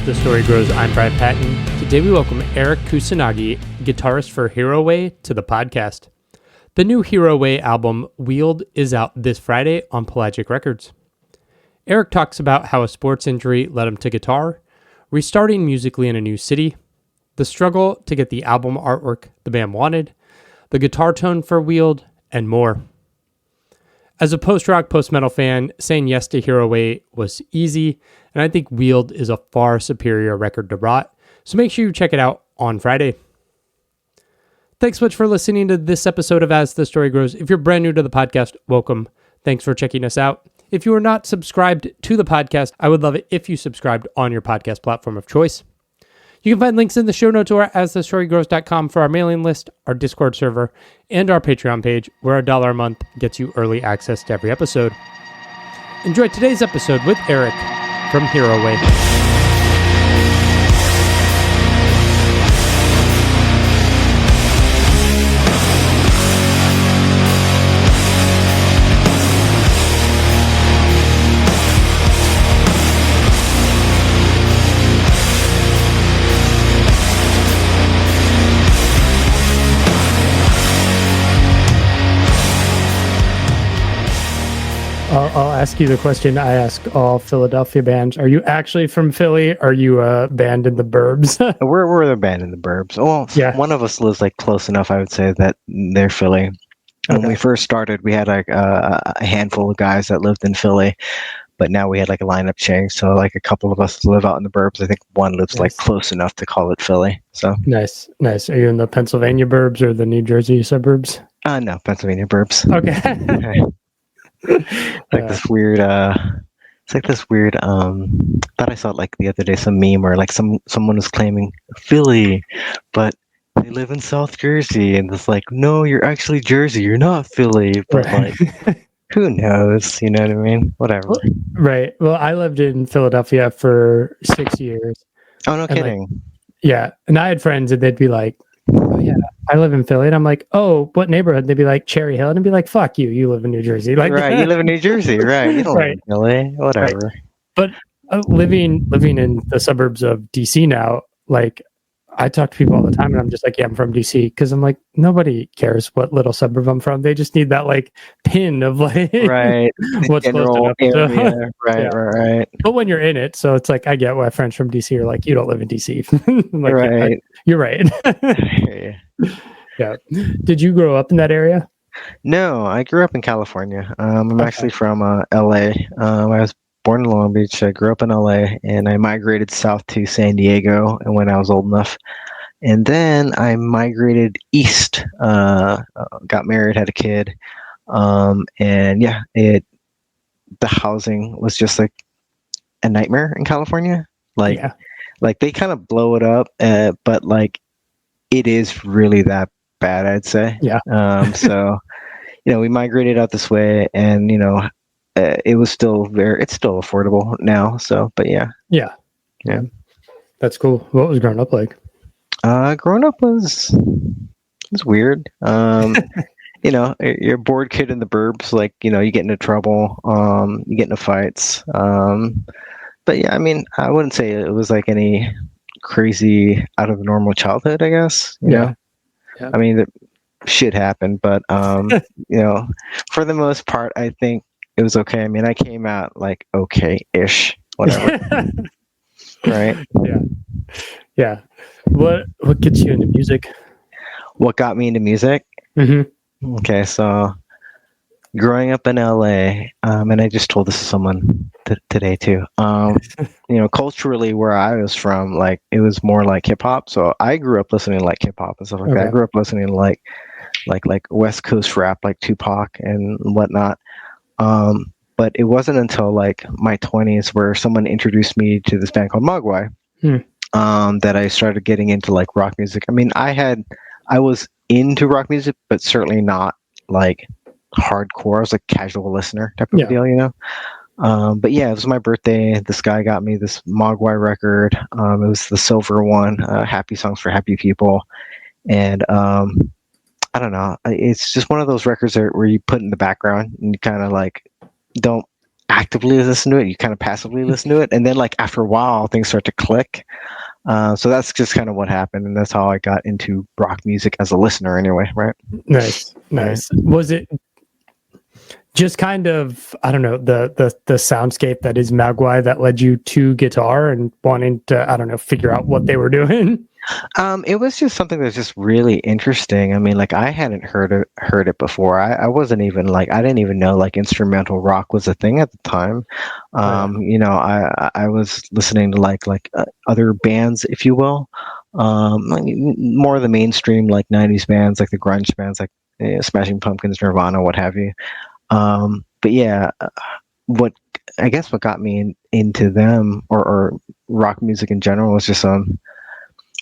The Story Grows. I'm Brian Patton. Today we welcome Eric Kusanagi, guitarist for Hiroe, to the podcast. The new Hiroe album, Wield, is out this Friday on Pelagic Records. Eric talks about how a sports injury led him to guitar, restarting musically in a new city, the struggle to get the album artwork the band wanted, the guitar tone for Wield, and more. As a post-rock, post-metal fan, saying yes to Hiroe was easy, and I think Wield is a far superior record to Rot, so make sure you check it out on Friday. Thanks so much for listening to this episode of As the Story Grows. If you're brand new to the podcast, welcome. Thanks for checking us out. If you are not subscribed to the podcast, I would love it if you subscribed on your podcast platform of choice. You can find links in the show notes or at asthestorygrows.com for our mailing list, our Discord server, and our Patreon page, where $1 a month gets you early access to every episode. Enjoy today's episode with Eric from Hiroe. I'll ask you the question I ask all Philadelphia bands. Are you actually from Philly? Are you a band in the burbs? We're the band in the burbs. Well, yeah. One of us lives like close enough, I would say, that they're Philly. Okay. When we first started, we had like a handful of guys that lived in Philly, but now we had like a lineup change. So like a couple of us live out in the burbs. I think one lives like close enough to call it Philly. So nice. Are you in the Pennsylvania burbs or the New Jersey suburbs? No, Pennsylvania burbs. Okay. Like this weird it's like this weird thought I saw it like the other day, some meme or like someone was claiming Philly, but they live in South Jersey, and it's like, no, you're actually Jersey, you're not Philly. But like who knows, you know what I mean? Whatever. Right. Well, I lived in Philadelphia for 6 years. Oh, no kidding. Like, yeah. And I had friends and they'd be like, oh yeah, I live in Philly. And I'm like, oh, what neighborhood? They'd be like, Cherry Hill. And I'd be like, fuck you, you live in New Jersey. Like, right, you live in New Jersey, right? You don't live in Philly, whatever. Right. But living in the suburbs of DC now, like, I talk to people all the time and I'm just like, yeah, I'm from DC, because I'm like, nobody cares what little suburb I'm from. They just need that like pin of like what's close enough to. Right. But when you're in it, so it's like, I get why friends from DC are like, you don't live in DC. Like, right. You're right. Yeah. Did you grow up in that area? No, I grew up in California. I'm actually from LA. I was born in Long Beach. I grew up in LA, and I migrated south to San Diego and when I was old enough. And then I migrated east, got married, had a kid. And yeah, the housing was just like a nightmare in California. Like they kind of blow it up, but like it is really that bad, I'd say. Yeah. So, we migrated out this way, and, it was still it's still affordable now. So, but yeah. That's cool. What was growing up like? Growing up was weird. You're a bored kid in the burbs. Like, you get into trouble. You get into fights. But yeah, I mean, I wouldn't say it was like any crazy out of the normal childhood, I guess. You know? I mean, the shit happened, but for the most part, I think it was okay. I mean, I came out like okay-ish, whatever. Right? Yeah. What gets you into music? What got me into music? Mm-hmm. Okay, so growing up in LA, and I just told this to someone today too. Culturally, where I was from, like, it was more like hip hop. So I grew up listening to like hip hop and stuff like that. I grew up listening to like West Coast rap, like Tupac and whatnot. But it wasn't until like my 20s where someone introduced me to this band called Mogwai, that I started getting into like rock music. I mean, I was into rock music, but certainly not like hardcore. I was a casual listener type of deal, But yeah, it was my birthday. This guy got me this Mogwai record. It was the silver one, Happy Songs for Happy People. And I don't know. It's just one of those records where you put in the background and you kind of like don't actively listen to it. You kind of passively listen to it, and then like after a while, things start to click. So that's just kind of what happened, and that's how I got into rock music as a listener, anyway. Right? Nice. Right. Was it just kind of, I don't know, the soundscape that is Mogwai that led you to guitar and wanting to, I don't know, figure out what they were doing? It was just something that's just really interesting. I mean, like I hadn't heard it before. I wasn't even like I didn't even know like instrumental rock was a thing at the time. You know, I was listening to like other bands, if you will, like more of the mainstream like '90s bands, like the grunge bands, like Smashing Pumpkins, Nirvana, what have you. But yeah, what I guess what got me into them or rock music in general was just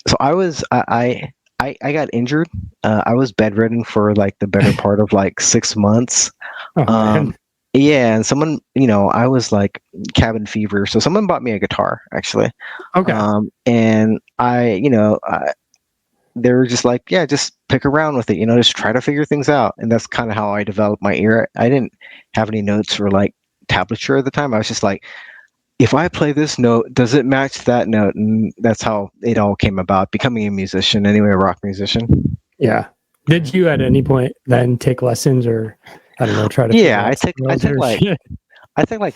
so I got injured. I was bedridden for like the better part of like 6 months. Oh, man. Yeah, and someone, you know, I was like cabin fever, so someone bought me a guitar actually. Okay. And they were just like, yeah, just pick around with it, you know, just try to figure things out. And that's kind of how I developed my ear. I didn't have any notes or like tablature at the time. I was just like, if I play this note, does it match that note? And that's how it all came about, becoming a musician, anyway, a rock musician. Yeah. Did you at any point then take lessons or, I don't know, try to? Yeah, I took like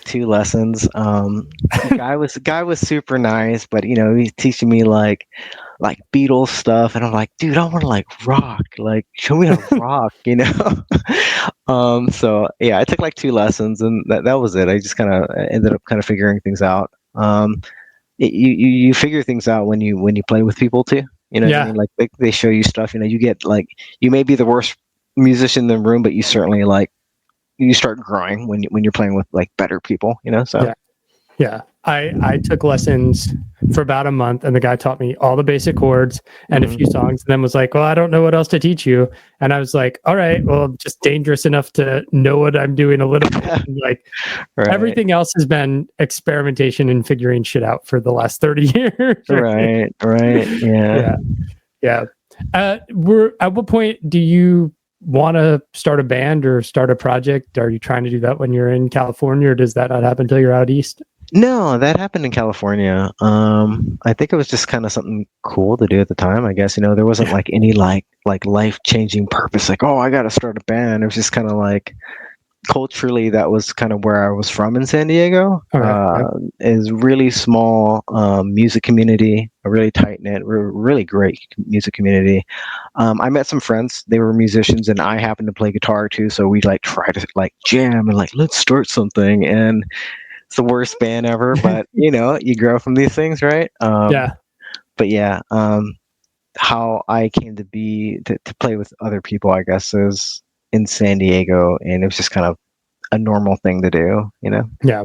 2 lessons. Guy was super nice, but you know, he's teaching me like Beatles stuff, and I'm like, dude, I want to like rock, like show me how to rock, you know. So yeah, I took like 2 lessons, and that was it. I just kind of ended up kind of figuring things out. You figure things out when you play with people too. You know what I mean? Like they show you stuff. You know, you get like you may be the worst musician in the room, but you certainly like you start growing when you're playing with like better people. You know, so yeah. I took lessons for about a month, and the guy taught me all the basic chords and a few songs, and then was like, well, I don't know what else to teach you. And I was like, all right, well, I'm just dangerous enough to know what I'm doing a little bit. And like everything else has been experimentation and figuring shit out for the last 30 years. Right. Yeah. At what point do you want to start a band or start a project? Are you trying to do that when you're in California, or does that not happen until you're out east? No, that happened in California. I think it was just kind of something cool to do at the time. I guess, you know, there wasn't like any like life-changing purpose, like, oh, I got to start a band. It was just kind of like culturally, that was kind of where I was from in San Diego. Is really small music community, a really tight-knit, really great music community. I met some friends, they were musicians, and I happened to play guitar too, so we like try to like jam and like let's start something, and it's the worst band ever, but you know, you grow from these things, right? But yeah, how I came to be to play with other people, I guess, is in San Diego, and it was just kind of a normal thing to do, you know? Yeah.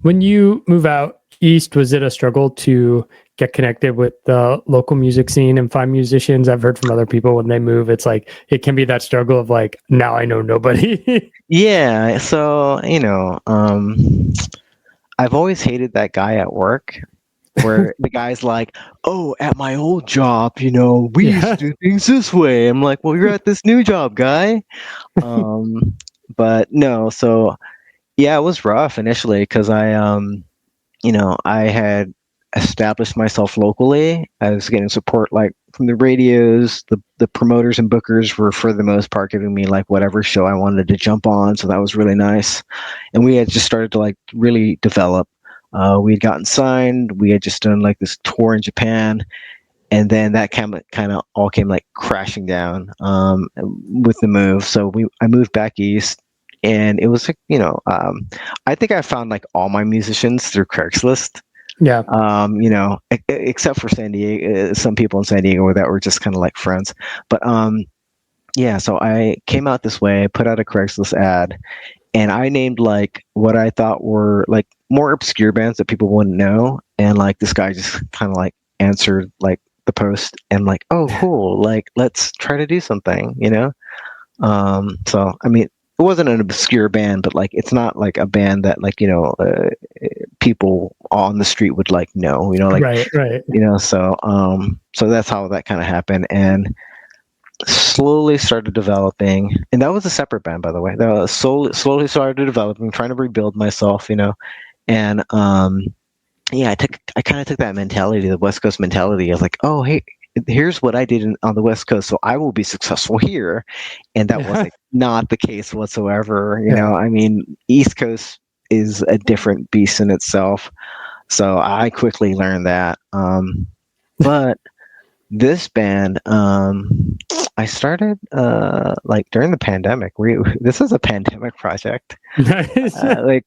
When you move out east, was it a struggle to get connected with the local music scene and find musicians? I've heard from other people when they move, it's like, it can be that struggle of like, now I know nobody. Yeah. So, you know, I've always hated that guy at work where the guy's like, oh, at my old job, you know, we used to do things this way. I'm like, well, you're at this new job, guy. But no, so yeah, it was rough initially because you know, I had established myself locally. I was getting support like from the radios. The promoters and bookers were for the most part giving me like whatever show I wanted to jump on. So that was really nice. And we had just started to like really develop. We had gotten signed. We had just done like this tour in Japan. And then that kind of all came like crashing down with the move. So I moved back east. And it was, you know, I think I found like all my musicians through Craigslist. Yeah. You know, except for San Diego, some people in San Diego that were just kind of like friends. But yeah, so I came out this way, put out a Craigslist ad, and I named like what I thought were like more obscure bands that people wouldn't know. And like this guy just kind of like answered like the post and like, oh, cool, like let's try to do something, you know. So I mean, it wasn't an obscure band, but like it's not like a band that like, you know, people on the street would like know, you know, like right. you know. So so that's how that kind of happened. And slowly started developing, and that was a separate band, by the way. That was slowly started developing, trying to rebuild myself, and yeah, I kind of took that mentality, the West Coast mentality of like, oh, hey, here's what I did on the West Coast, so I will be successful here, and that was like not the case whatsoever. I mean, East Coast is a different beast in itself, so I quickly learned that. But this band, I started like during the pandemic. This is a pandemic project. Nice.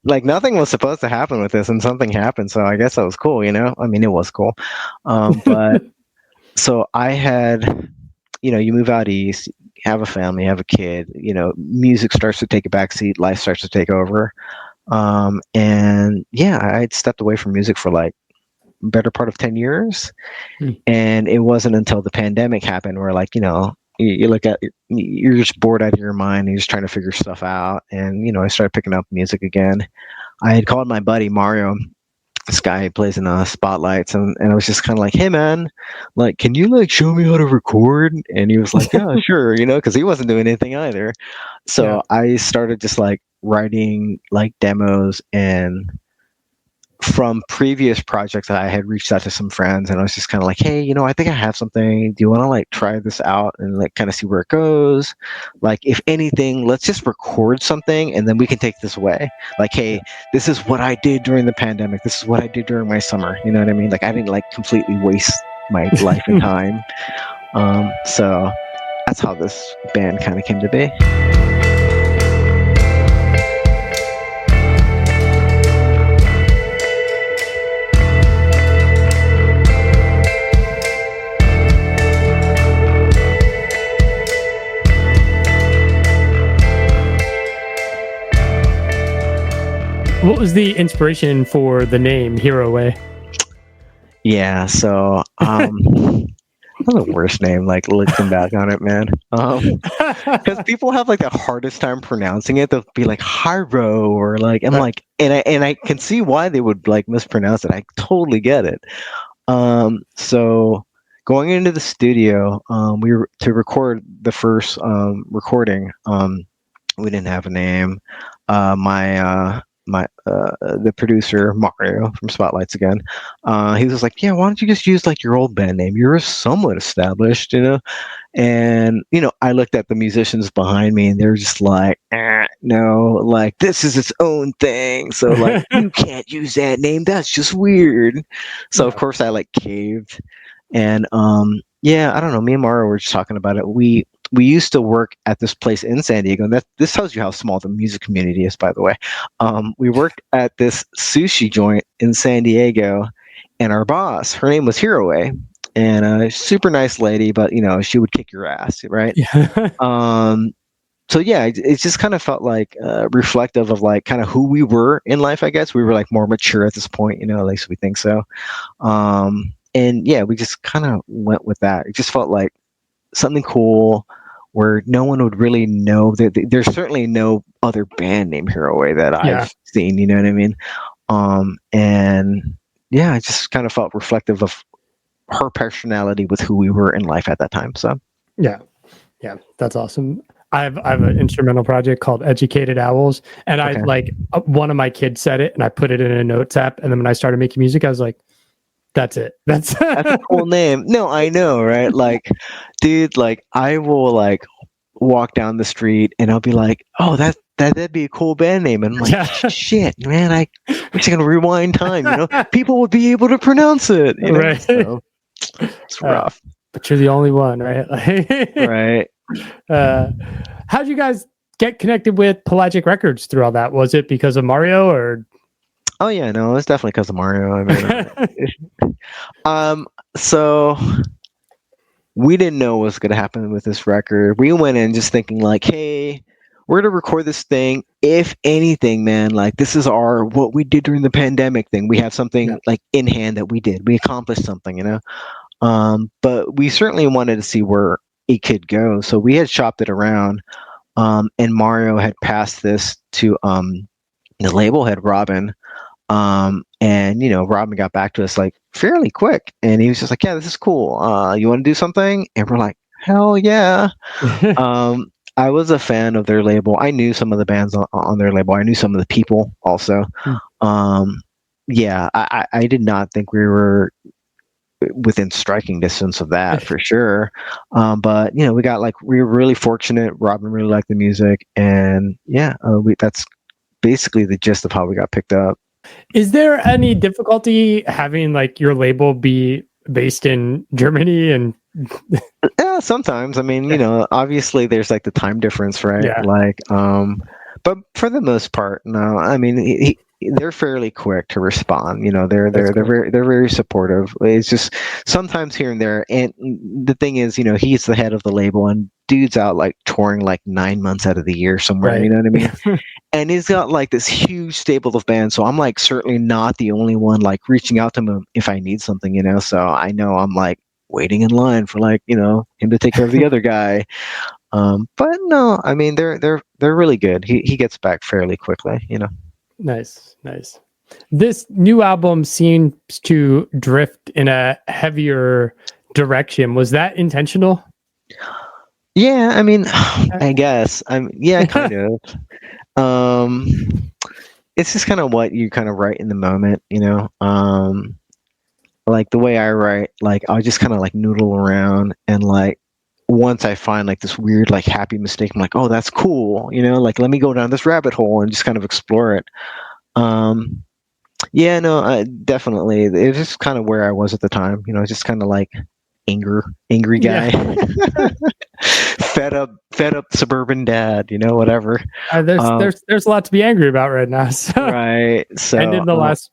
Like nothing was supposed to happen with this, and something happened. So I guess that was cool. I mean, it was cool. But so I had, you move out east, have a family, have a kid. Music starts to take a backseat, life starts to take over. And yeah, I'd stepped away from music for like better part of 10 years. And it wasn't until the pandemic happened where like, you look at, you're just bored out of your mind. You're just trying to figure stuff out. And, I started picking up music again. I had called my buddy Mario, this guy who plays in Spotlights. And I was just kind of like, hey man, like, can you like show me how to record? And he was like, yeah, sure. Cause he wasn't doing anything either. So I started just like writing like demos, and from previous projects, I had reached out to some friends, and I was just kind of like, hey, I think I have something. Do you want to like try this out and like kind of see where it goes? Like, if anything, let's just record something and then we can take this away. Like, hey, this is what I did during the pandemic. This is what I did during my summer. You know what I mean? Like, I didn't like completely waste my life and time. So that's how this band kind of came to be. What was the inspiration for the name Hiroe? Yeah, so that's the worst name, like looking back on it, man. Because people have like the hardest time pronouncing it. They'll be like Hiro, or like I'm like, and I can see why they would like mispronounce it. I totally get it. So going into the studio, we were to record the first recording. We didn't have a name. The producer Mario from Spotlights again, he was like, yeah, why don't you just use like your old band name? You're somewhat established, and I looked at the musicians behind me, and they're just like, no, like this is its own thing, so like you can't use that name, that's just weird. So of course I like caved, and yeah, I don't know, me and Mario were just talking about it. We used to work at this place in San Diego, and this tells you how small the music community is, by the way. We worked at this sushi joint in San Diego, and our boss, her name was Hiroe, and a super nice lady, but she would kick your ass, right? Yeah. So yeah, it just kind of felt like reflective of like kind of who we were in life, I guess. We were like more mature at this point, at least we think so. And yeah, we just kind of went with that. It just felt like something cool where no one would really know. There's certainly no other band named Hiroe that I've seen, you know what I mean? And yeah, it just kind of felt reflective of her personality with who we were in life at that time. So yeah, that's awesome. I have an instrumental project called Educated Owls, and I like one of my kids said it, and I put it in a notes app, and then when I started making music, I was like, that's it. That's a cool name. No, I know, right? Like, dude, like I will like walk down the street and I'll be like, oh, that'd be a cool band name. And I'm like, shit, man, I wish I could rewind time, people would be able to pronounce it. Right. So, it's rough. But you're the only one, right? Right. How'd you guys get connected with Pelagic Records through all that? Was it because of Mario or? Oh yeah, no, it's definitely because of Mario. I mean, so we didn't know what was going to happen with this record. We went in just thinking like, hey, we're going to record this thing. If anything, man, like this is what we did during the pandemic thing. We have something like in hand that we did. We accomplished something, but we certainly wanted to see where it could go. So we had shopped it around, and Mario had passed this to the label head, Robin. And Robin got back to us like fairly quick, and he was just like, yeah, this is cool. You want to do something? And we're like, hell yeah. I was a fan of their label. I knew some of the bands on their label. I knew some of the people also. Yeah, I did not think we were within striking distance of that for sure. But we we were really fortunate. Robin really liked the music, and yeah, that's basically the gist of how we got picked up. Is there any difficulty having like your label be based in Germany? And yeah, sometimes. I mean, obviously there's like the time difference, right? Yeah. Like, but for the most part, no. I mean, they're fairly quick to respond. They're very supportive. It's just sometimes here and there. And the thing is, he's the head of the label, and dude's out like touring like 9 months out of the year somewhere. Right. You know what I mean? And he's got like this huge stable of bands. So I'm like certainly not the only one like reaching out to him if I need something. So I know I'm like waiting in line for like him to take care of the other guy. But no, I mean they're really good. He gets back fairly quickly. Nice. This new album seems to drift in a heavier direction. Was that intentional? Yeah, I mean, I guess yeah, kind of. It's just kind of what you kind of write in the moment, like the way I write, like I'll just kind of like noodle around, and like once I find like this weird like happy mistake, I'm like, oh, that's cool, like let me go down this rabbit hole and just kind of explore it. Yeah, no, definitely, it's just kind of where I was at the time, just kind of like angry guy. Yeah. fed up suburban dad, whatever. There's a lot to be angry about right now. So. Right. So and in the last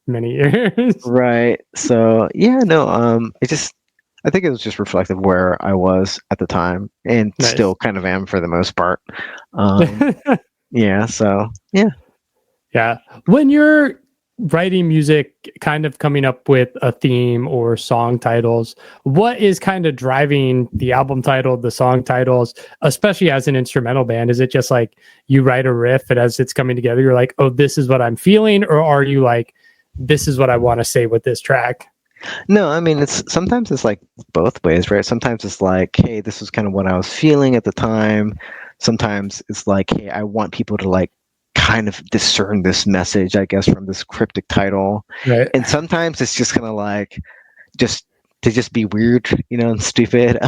many years. Right. So yeah, no, I think it was just reflective of where I was at the time, and Nice. Still kind of am for the most part. Yeah. So yeah. Yeah. When you're writing music, kind of coming up with a theme or song titles, what is kind of driving the album title, the song titles, especially as an instrumental band? Is it just like you write a riff, and as it's coming together, you're like, oh, this is what I'm feeling? Or are you like, this is what I want to say with this track? No, I mean, sometimes it's like both ways, right? Sometimes it's like, hey, this is kind of what I was feeling at the time. Sometimes it's like, hey, I want people to like kind of discern this message, I guess, from this cryptic title. Right. And sometimes it's just kind of like just to be weird, and stupid.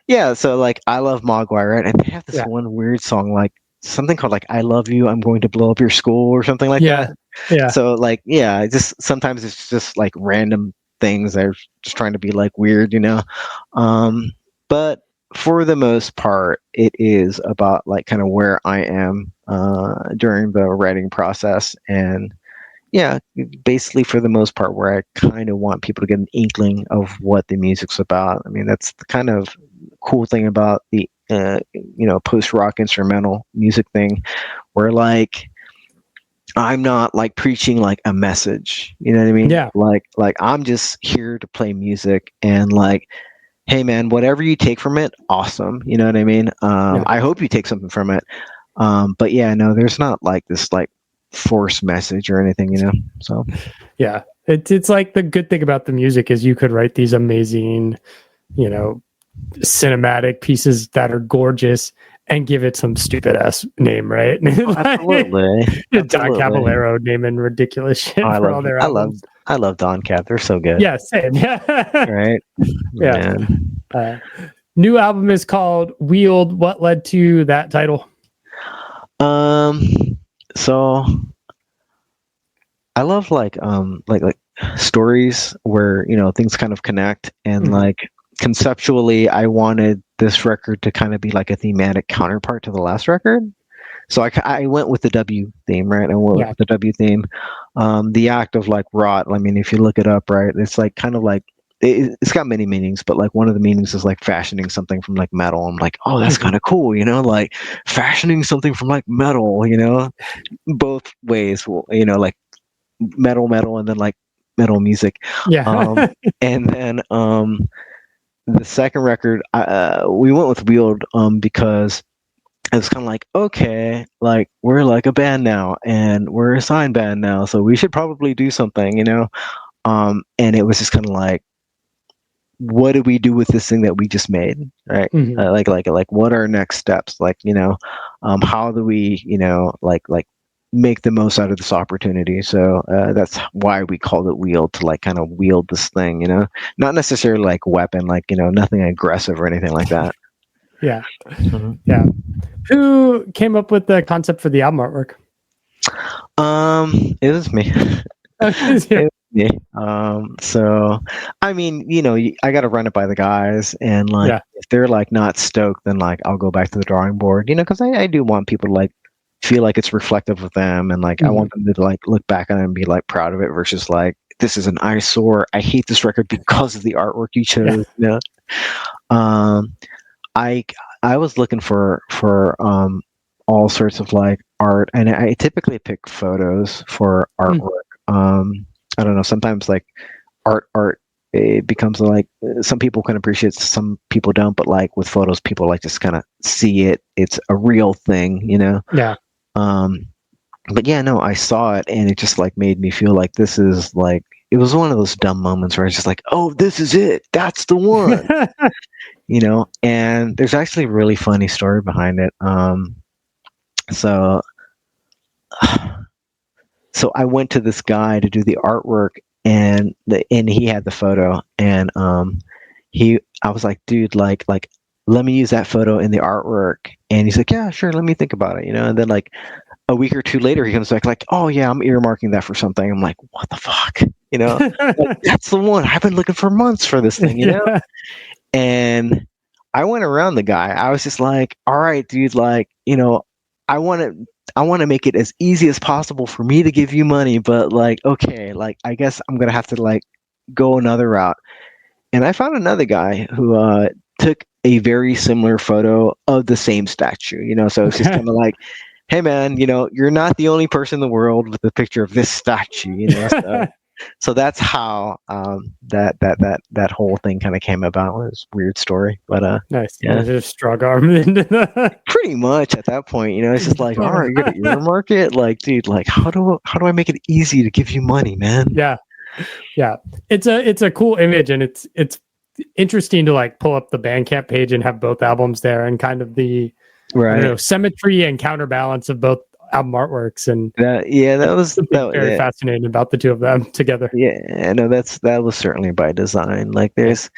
Yeah, so like I love Mogwai, right? And they have this one weird song, like something called like I Love You, I'm Going to Blow Up Your School or something like that. Yeah. So like, yeah, just sometimes it's just like random things that are just trying to be like weird, but for the most part, it is about like kind of where I am during the writing process, and yeah, basically for the most part where I kind of want people to get an inkling of what the music's about. I mean, that's the kind of cool thing about the post-rock instrumental music thing, where like I'm not like preaching like a message, you know what I mean? Yeah. Like I'm just here to play music, and like, hey man, whatever you take from it, awesome. You know what I mean? I hope you take something from it. But yeah, no, there's not like this like forced message or anything, So yeah, it's like the good thing about the music is you could write these amazing, cinematic pieces that are gorgeous and give it some stupid ass name, right? Absolutely. Don Caballero naming ridiculous shit for all their albums. I love Don Cab. They're so good. Yeah, same. Yeah. Right. Yeah. New album is called Wield. What led to that title? So I love like stories where things kind of connect, and like conceptually I wanted this record to kind of be like a thematic counterpart to the last record. So I went with the W theme, right? I went with the W theme. The act of like rot, I mean, if you look it up, right, it's like kind of like it's got many meanings, but like one of the meanings is like fashioning something from like metal. I'm like, oh, that's kind of cool, like fashioning something from like metal, both ways, like metal, and then like metal music. Yeah. And then the second record, we went with Wield because it's kind of like, okay, like we're like a band now, and we're a signed band now, so we should probably do something, and it was just kind of like, what do we do with this thing that we just made, right? Like what are our next steps? Like, how do we, like make the most out of this opportunity? So that's why we called it Wield, to like kind of wield this thing, not necessarily like weapon, like, nothing aggressive or anything like that. Yeah. Yeah. Who came up with the concept for the album artwork? It was me. It was me. So I mean, I got to run it by the guys, and like if they're like not stoked, then like I'll go back to the drawing board, because I do want people to like feel like it's reflective of them, and like I want them to like look back on it and be like proud of it, versus like, this is an eyesore, I hate this record because of the artwork you chose. I was looking for all sorts of like art, and I typically pick photos for artwork. I don't know, sometimes like art it becomes like, some people can appreciate it, some people don't, but like with photos, people like just kind of see it's a real thing. But yeah, no, I saw it, and it just like made me feel like this is like, it was one of those dumb moments where it's just like, oh, this is it, that's the one. And there's actually a really funny story behind it. So I went to this guy to do the artwork, and he had the photo, and I was like, dude, like let me use that photo in the artwork. And he's like, yeah, sure, let me think about it, and then like a week or two later, he comes back like, oh yeah, I'm earmarking that for something. I'm like, what the fuck, like, that's the one, I've been looking for months for this thing, And I went around the guy. I was just like, all right, dude, like, I want to make it as easy as possible for me to give you money, but like, okay, like, I guess I'm going to have to like go another route. And I found another guy who took a very similar photo of the same statue, so it's just kind of like, hey man, you're not the only person in the world with a picture of this statue, So that's how that whole thing kind of came about. It was a weird story, but nice. Yeah, just strong arm into that. Pretty much at that point, it's just like, all right, you're gonna earmark it, like, dude, like, how do I make it easy to give you money, man? Yeah. It's a cool image, and it's interesting to like pull up the Bandcamp page and have both albums there, and kind of the symmetry and counterbalance of both album artworks, and that was very fascinating about the two of them together. That was certainly by design. Like, there's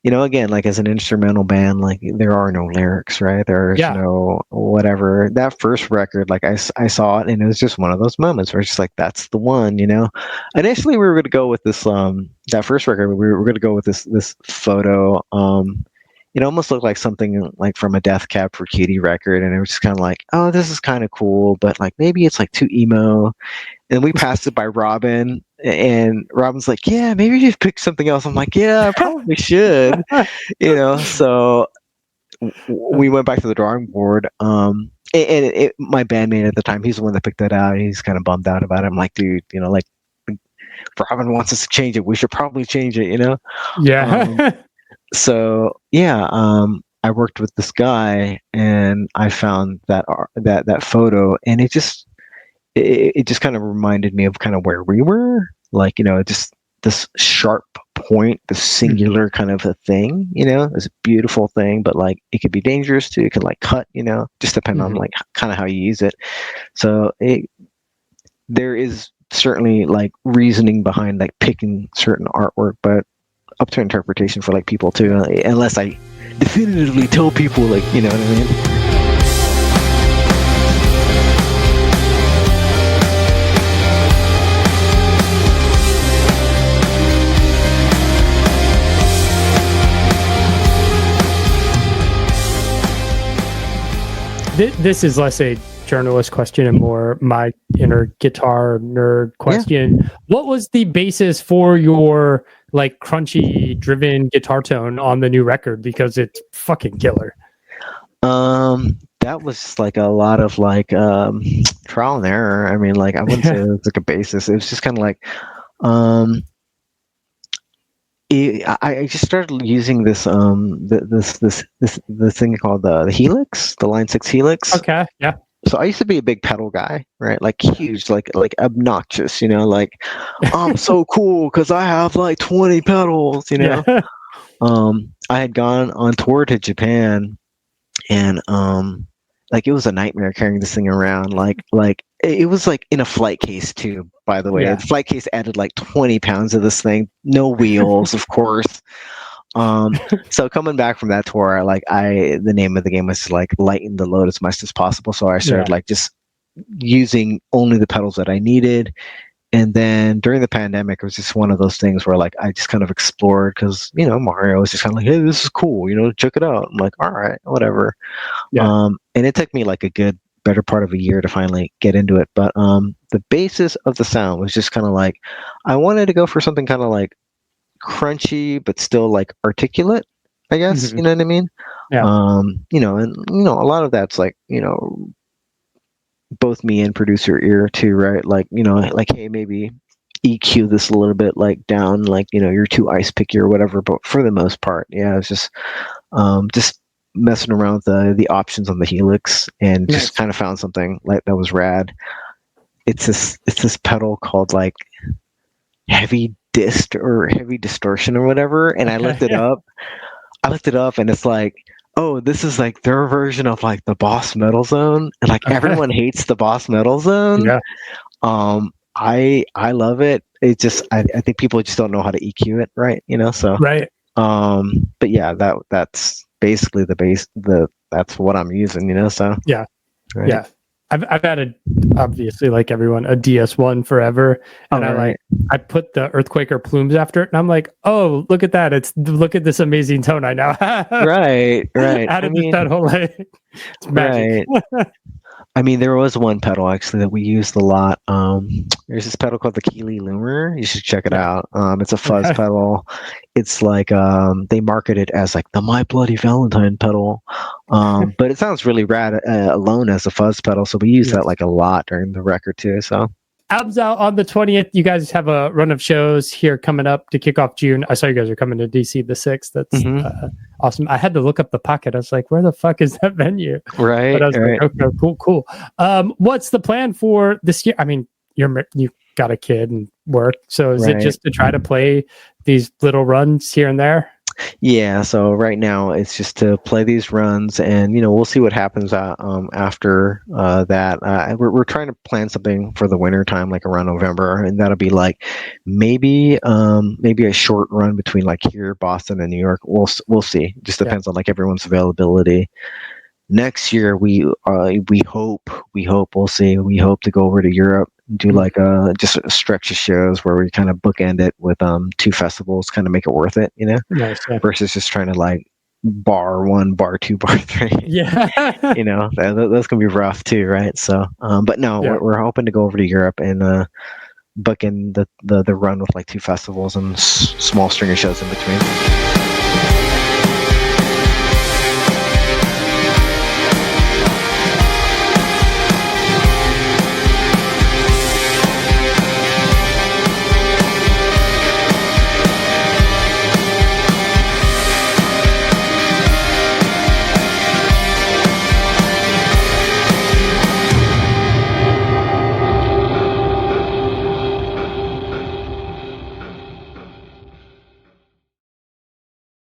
again, like, as an instrumental band, like, there are no lyrics, right? There's no whatever. That first record, like, I saw it, and it was just one of those moments where it's just like, that's the one. Initially we were going to go with this that first record, we were going to go with this photo. It almost looked like something like from a Death Cab for Cutie record, and it was just kind of like, oh, this is kind of cool, but like maybe it's like too emo. And we passed it by Robin, and Robin's like, yeah, maybe you pick something else. I'm like, yeah, I probably should. So we went back to the drawing board. And my bandmate at the time, he's the one that picked that out. He's kind of bummed out about it. I'm like, dude, like, Robin wants us to change it, we should probably change it. So I worked with this guy, and I found that photo, and it just kind of reminded me of kind of where we were, like, just this sharp point, the singular kind of a thing, it's a beautiful thing, but like, it could be dangerous too. It could like cut, just depend on like kind of how you use it. So there is certainly like reasoning behind like picking certain artwork, but up to interpretation for like people too, unless I definitively tell people, like, you know what I mean. This is less a journalist question and more my inner guitar nerd question. Yeah. What was the basis for your like crunchy driven guitar tone on the new record? Because it's fucking killer. That was like a lot of like trial and error. I mean, like, I wouldn't say it was like a basis. It was just kind of like I just started using this this thing called the Helix, the Line 6 Helix. Okay, yeah. So I used to be a big pedal guy, right? Like huge, like obnoxious, like, I'm so cool because I have like 20 pedals, Yeah. I had gone on tour to Japan, and like it was a nightmare carrying this thing around. Like it was like in a flight case too. By the way, Yeah. the flight case added like 20 pounds of this thing. No wheels, of course. So coming back from that tour, the name of the game was to like lighten the load as much as possible. So I started Yeah. like just using only the pedals that I needed. And then during the pandemic, it was just one of those things where like I just kind of explored because Mario was just kind of like, hey, this is cool, check it out. I'm like, all right, whatever. Yeah. And it took me like a good better part of a year to finally get into it. But the basis of the sound was just kind of like I wanted to go for something kind of like crunchy but still like articulate, I guess. Mhm. You know what I mean? Yeah. And a lot of that's like both me and producer ear too, right? Like like hey, maybe EQ this a little bit like down, like you're too ice picky or whatever. But for the most part, yeah, it's just messing around with the options on the Helix and Nice. just kind of found something like that was rad. It's this pedal called like heavy dist or heavy distortion or whatever, and I looked it Yeah. up. And it's like, oh, this is like their version of like the Boss Metal Zone, and like everyone hates the Boss Metal Zone. Yeah. I love it. It just I think people just don't know how to EQ it, right? So Right. but yeah, that's basically that's what I'm using, so Yeah. right. Yeah. I've had obviously like everyone a DS1 forever, and I put the Earthquaker plumes after it, and I'm like, oh, look at that! Look at this amazing tone I now have. Right. Added this pedal, like it's magic. Right. I mean, there was one pedal actually that we used a lot. There's this pedal called the Keeley Loomer. You should check it out. It's a fuzz pedal. It's like they market it as like the My Bloody Valentine pedal, but it sounds really rad alone as a fuzz pedal. So we use that like a lot during the record too. So album's out on the 20th. You guys have a run of shows here coming up to kick off June. I saw you guys are coming to DC the 6th. That's awesome. I had to look up the pocket. I was like, where the fuck is that venue? Right. But I was right. like, okay, cool. What's the plan for this year? I mean, you got a kid and work. So is it just to try to play these little runs here and there? Yeah, so right now it's just to play these runs, and we'll see what happens after that. We're trying to plan something for the winter time, like around November, and that'll be like maybe a short run between like here, Boston, and New York. We'll see. Just depends on like everyone's availability. Next year, we hope we'll see. We hope to go over to Europe, do like just a stretch of shows where we kind of bookend it with 2 festivals, kind of make it worth it, Nice, yeah. versus just trying to like bar 1, bar 2, bar 3. Yeah. Those can be rough too, right? So, but no, we're hoping to go over to Europe and bookend the run with like 2 festivals and small string of shows in between.